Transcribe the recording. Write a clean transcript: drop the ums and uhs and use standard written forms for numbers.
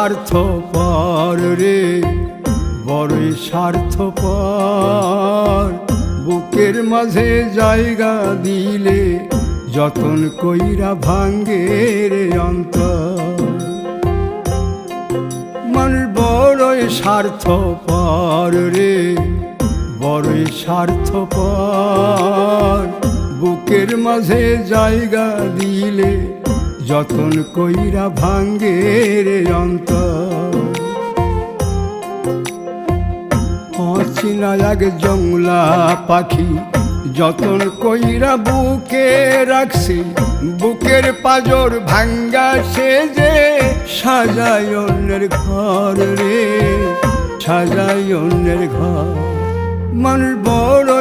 স্বার্থপর রে, বড়ই স্বার্থপর। বুকের মাঝে জায়গা দিলে যতন কইরা ভাঙ্গে রে অন্তর। মানুষ বড়ই স্বার্থপর রে, বড়ই স্বার্থপর। বুকের মাঝে জায়গা দিলে যতন কইরা ভাঙ্গে রে অন্তর। অচিনা এক জংলা পাখি যতন কইরা বুকে রাখছি, বুকের পাজর ভাঙ্গা সে যে সাজায় অন্যের ঘর রে, সাজায় অন্যের ঘর। মানুষ বড়